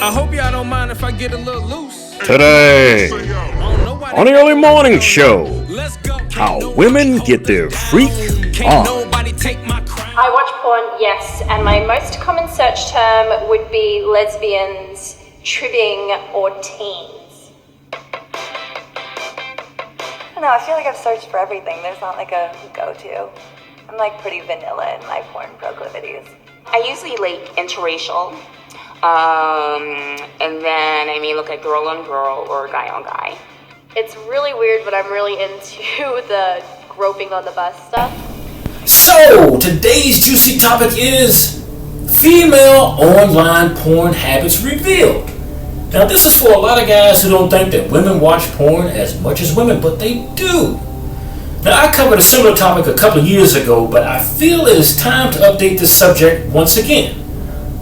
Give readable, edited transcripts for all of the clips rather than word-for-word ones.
I hope y'all don't mind if I get a little loose. Today, on the early morning show, how women get their freak on. I watch porn, yes, and my most common search term would be lesbians, tribbing, or teens. I don't know, I feel like I've searched for everything. There's not like a go-to. I'm like pretty vanilla in my porn proclivities. I usually like interracial, and then I may look at girl on girl or guy on guy. It's really weird, but I'm really into the groping on the bus stuff. So, today's juicy topic is female online porn habits revealed. Now, this is for a lot of guys who don't think that women watch porn as much as women, but they do. Now, I covered a similar topic a couple of years ago, but I feel it is time to update this subject once again.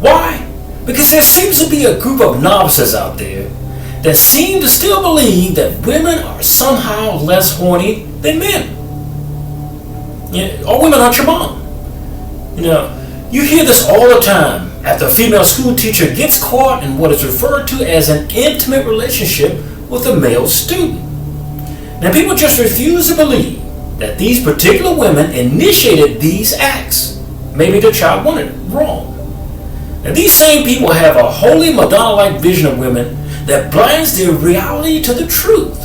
Why? Because there seems to be a group of novices out there that seem to still believe that women are somehow less horny than men. Yeah, or women aren't your mom. You know, you hear this all the time after a female school teacher gets caught in what is referred to as an intimate relationship with a male student. Now, people just refuse to believe that these particular women initiated these acts. Maybe the child wanted it. Wrong. Now, these same people have a wholly Madonna-like vision of women that blinds their reality to the truth.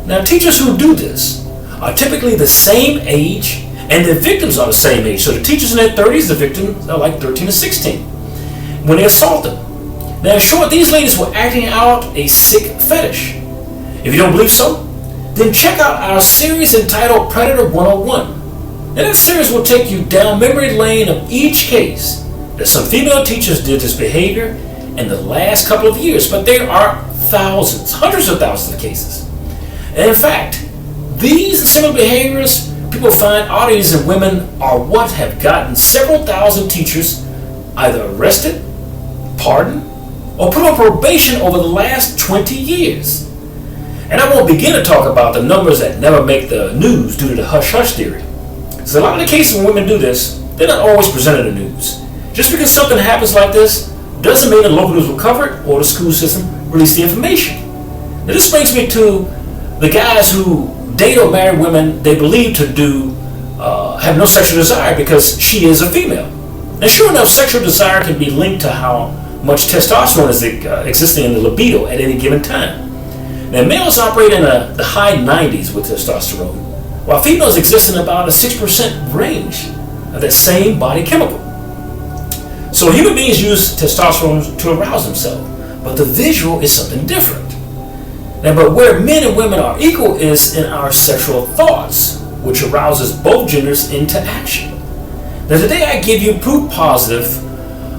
Now, teachers who do this are typically the same age, and the victims are the same age. So the teachers in their 30s, the victims are like 13 to 16 when they assault them. Now, in short, these ladies were acting out a sick fetish. If you don't believe so, then check out our series entitled Predator 101. Now, that series will take you down memory lane of each case that some female teachers did this behavior in the last couple of years, but there are thousands, hundreds of thousands of cases. And in fact, these similar behaviors people find oddities in women are what have gotten several thousand teachers either arrested, pardoned, or put on probation over the last 20 years. And I won't begin to talk about the numbers that never make the news due to the hush-hush theory. Because a lot of the cases when women do this, they're not always presented in the news. Just because something happens like this doesn't mean the local news will cover it or the school system release the information. Now, this brings me to the guys who date or marry women they believe to have no sexual desire because she is a female. And sure enough, sexual desire can be linked to how much testosterone is existing in the libido at any given time. Now, males operate in the high 90s with testosterone, while females exist in about a 6% range of that same body chemical. So human beings use testosterone to arouse themselves, but the visual is something different. Now, but where men and women are equal is in our sexual thoughts, which arouses both genders into action. Now, today I give you proof positive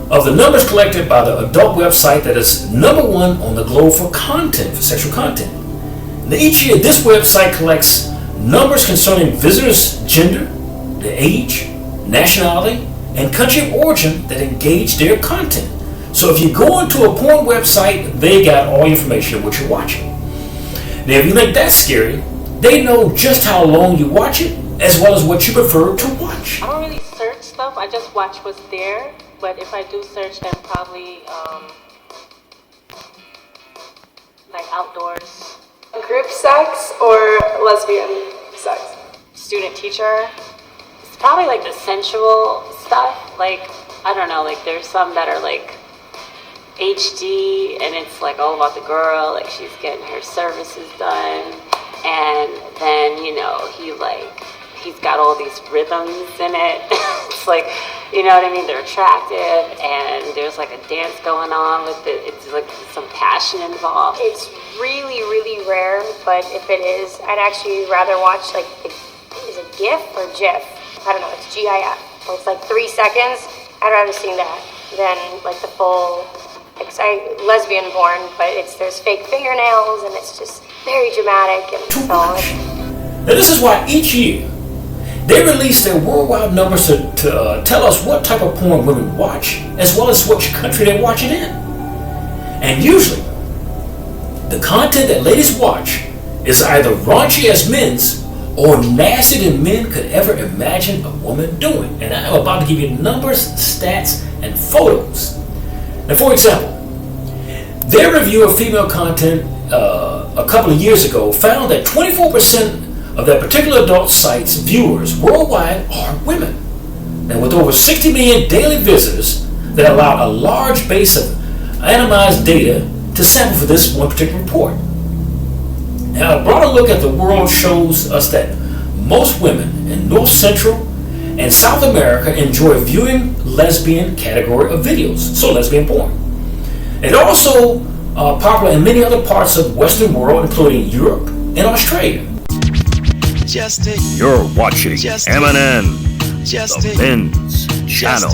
of the numbers collected by the adult website that is #1 on the globe for content, for sexual content. Now, each year, this website collects numbers concerning visitors' gender, their age, nationality, and country of origin that engage their content. So if you go into a porn website, they got all the information of what you're watching. Now, if you think that's scary, they know just how long you watch it, as well as what you prefer to watch. I don't really search stuff, I just watch what's there. But if I do search, then probably like outdoors. Group sex or lesbian sex? Student teacher. It's probably like the sensual stuff. Like, I don't know, like there's some that are like HD and it's like all about the girl, like she's getting her services done. And then, you know, he's got all these rhythms in it. It's like, you know what I mean? They're attractive, and there's like a dance going on with it. It's like some passion involved. It's really, really rare, but if it is, I'd actually rather watch like, is it GIF or GIF? I don't know, it's GIF. It's like 3 seconds. I'd rather see that than like the full, lesbian porn, but there's fake fingernails, and it's just very dramatic and so on. Now, this is why each year they release their worldwide numbers to tell us what type of porn women watch, as well as which country they watch it in. And usually, the content that ladies watch is either raunchy as men's or nastier than men could ever imagine a woman doing. And I'm about to give you numbers, stats, and photos. Now, for example, Their review of female content a couple of years ago found that 24% of that particular adult site's viewers worldwide are women. Now, with over 60 million daily visitors, that allowed a large base of anonymized data to sample for this one particular report. Now, a broader look at the world shows us that most women in North Central and South America enjoy viewing lesbian category of videos, so lesbian porn. It's also popular in many other parts of the Western world, including Europe and Australia. You're watching MNN, the men's channel.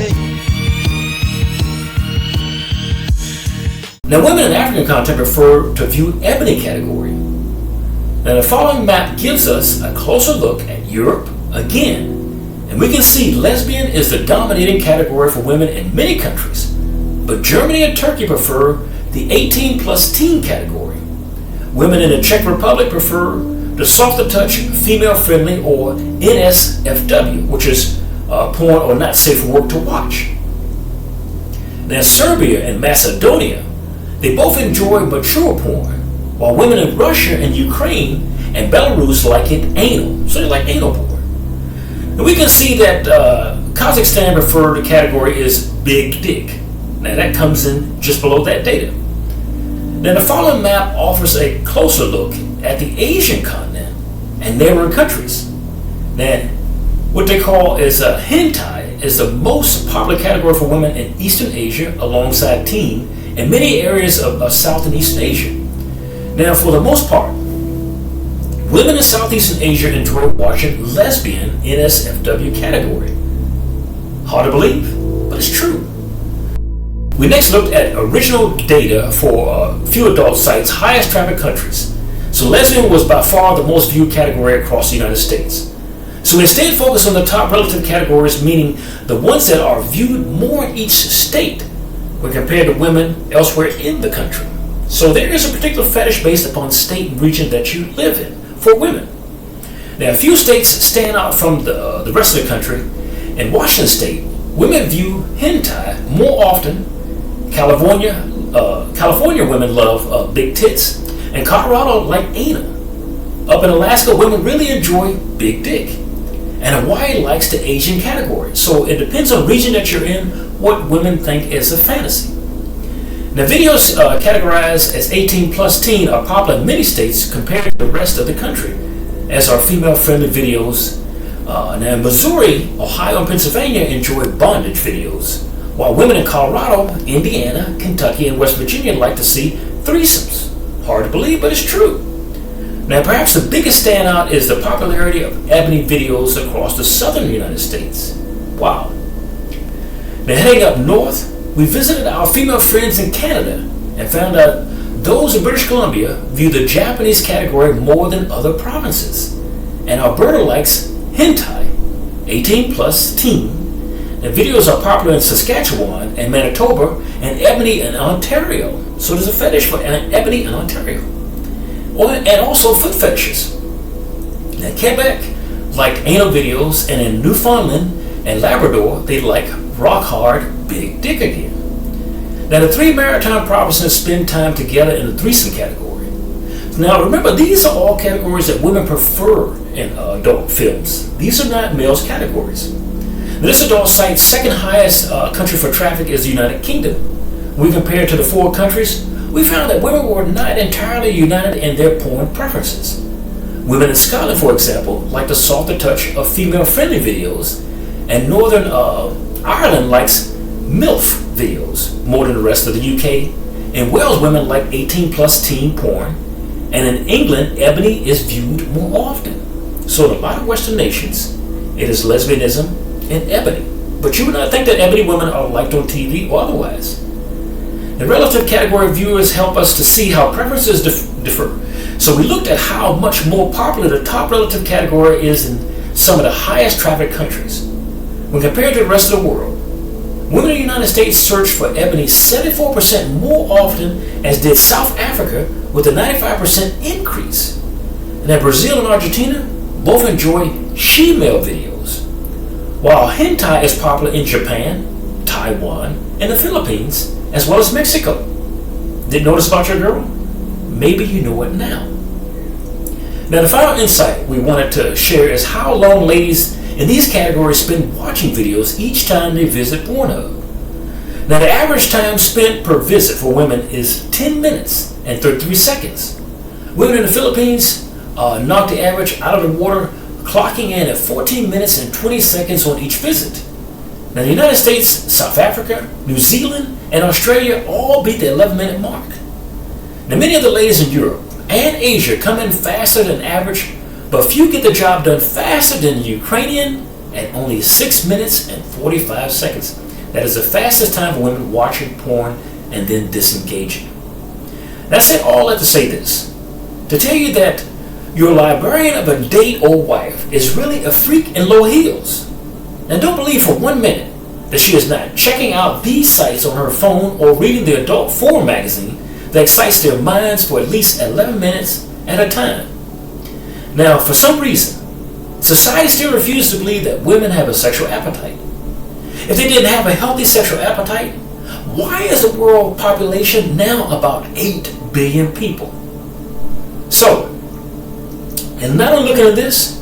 Now, women in African content prefer to view ebony category. Now, the following map gives us a closer look at Europe again, and we can see lesbian is the dominating category for women in many countries, but Germany and Turkey prefer the 18 plus teen category. Women in the Czech Republic prefer the softer touch, female friendly, or NSFW, which is porn or not safe for work to watch. Now, Serbia and Macedonia, they both enjoy mature porn, while women in Russia and Ukraine and Belarus like it anal, so they like anal porn. And we can see that Kazakhstan preferred the category is big dick. Now that comes in just below that data. Now the following map offers a closer look at the Asian continent and neighboring countries. Now, what they call is hentai is the most popular category for women in Eastern Asia alongside teen in many areas of South and Eastern Asia. Now, for the most part, women in Southeastern Asia enjoy watching lesbian NSFW category. Hard to believe, but it's true. We next looked at original data for a few adult sites' highest traffic countries. So lesbian was by far the most viewed category across the United States. So we instead focused on the top relative categories, meaning the ones that are viewed more in each state when compared to women elsewhere in the country. So there is a particular fetish based upon state and region that you live in for women. Now, a few states stand out from the rest of the country. In Washington State, women view hentai more often. California women love big tits, and Colorado like anal. Up in Alaska, women really enjoy big dick, and Hawaii likes the Asian category. So it depends on the region that you're in what women think is a fantasy. Now, videos categorized as 18 plus teen are popular in many states compared to the rest of the country, as are female-friendly videos. Now, in Missouri, Ohio, and Pennsylvania enjoy bondage videos, while women in Colorado, Indiana, Kentucky, and West Virginia like to see threesomes. Hard to believe, but it's true. Now, perhaps the biggest standout is the popularity of ebony videos across the southern United States. Wow. Now, heading up north, we visited our female friends in Canada and found out those in British Columbia view the Japanese category more than other provinces. And Alberta likes hentai, 18 plus teen, and videos are popular in Saskatchewan and Manitoba and ebony in Ontario. So there's a fetish for ebony in Ontario. And also foot fetishes. Now, Quebec liked anal videos, and in Newfoundland and Labrador, they like rock hard big dick again. Now, the three maritime provinces spend time together in the threesome category. Now, remember, these are all categories that women prefer in adult films. These are not males' categories. Now, this adult site's second highest country for traffic is the United Kingdom. When we compare it to the four countries, we found that women were not entirely united in their porn preferences. Women in Scotland, for example, like the softer touch of female-friendly videos, and Northern Ireland likes MILF videos more than the rest of the UK. In Wales, women like 18 plus teen porn, and in England, ebony is viewed more often. So in a lot of Western nations, it is lesbianism and ebony. But you would not think that ebony women are liked on TV or otherwise. The relative category viewers help us to see how preferences differ. So we looked at how much more popular the top relative category is in some of the highest traffic countries. When compared to the rest of the world, women in the United States search for ebony 74% more often, as did South Africa with a 95% increase. And in Brazil and Argentina, both enjoy she-male videos, while hentai is popular in Japan, Taiwan, and the Philippines, as well as Mexico. Didn't notice about your girl? Maybe you know it now. Now, the final insight we wanted to share is how long ladies in these categories spend watching videos each time they visit Pornhub. Now, the average time spent per visit for women is 10 minutes and 33 seconds. Women in the Philippines knock the average out of the water, clocking in at 14 minutes and 20 seconds on each visit. Now, the United States, South Africa, New Zealand, and Australia all beat the 11-minute mark. Now, many of the ladies in Europe and Asia come in faster than average, but few get the job done faster than the Ukrainian at only 6 minutes and 45 seconds. That is the fastest time for women watching porn and then disengaging. Now, I said all that to say this, to tell you that your librarian of a date or wife is really a freak in low heels. Now, don't believe for 1 minute that she is not checking out these sites on her phone or reading the adult forum magazine that excites their minds for at least 11 minutes at a time. Now, for some reason, society still refuses to believe that women have a sexual appetite. If they didn't have a healthy sexual appetite, why is the world population now about 8 billion people? So, and now looking at this,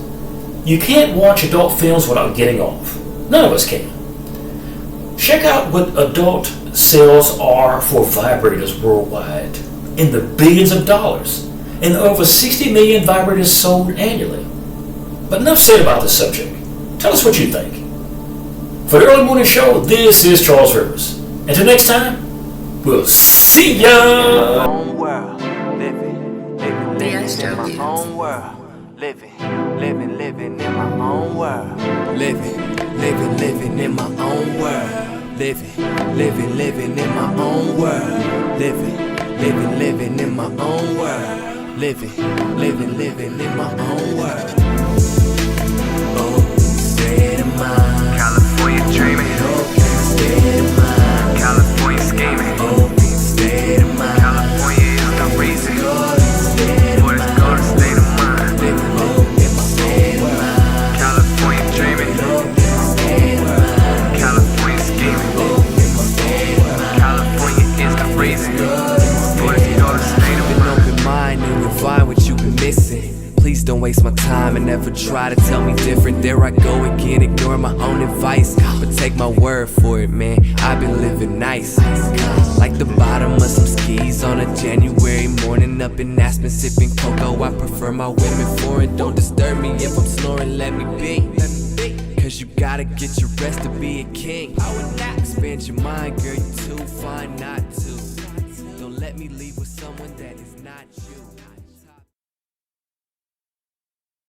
you can't watch adult films without getting off. None of us can. Check out what adult sales are for vibrators worldwide, in the billions of dollars, and over 60 million vibrators sold annually. But enough said about the subject. Tell us what you think. For the early morning show, this is Charles Rivers. Until next time, we'll see ya! Living in my own world. Living in my own world. Living in my own world. Living in my own world. Living in my own world. Oh, state of mind. California dreaming. Oh, state of mind. California scheming. Oh, state of mind. California is the reason. For this golden state of mind. California dreaming. California scheming. California is the reason. For this golden state of mind. Open mind and refine what you've been missing. Please don't waste my time and never try to tell me different. There I go again, ignoring my own advice. But take my word for it, man, I've been living nice. Like the bottom of some skis on a January morning. Up in Aspen sipping cocoa. I prefer my women foreign. Don't disturb me if I'm snoring, let me be. Cause you gotta get your rest to be a king. I would not expand your mind, girl, you too fine not to. Don't let me leave with someone that is not you.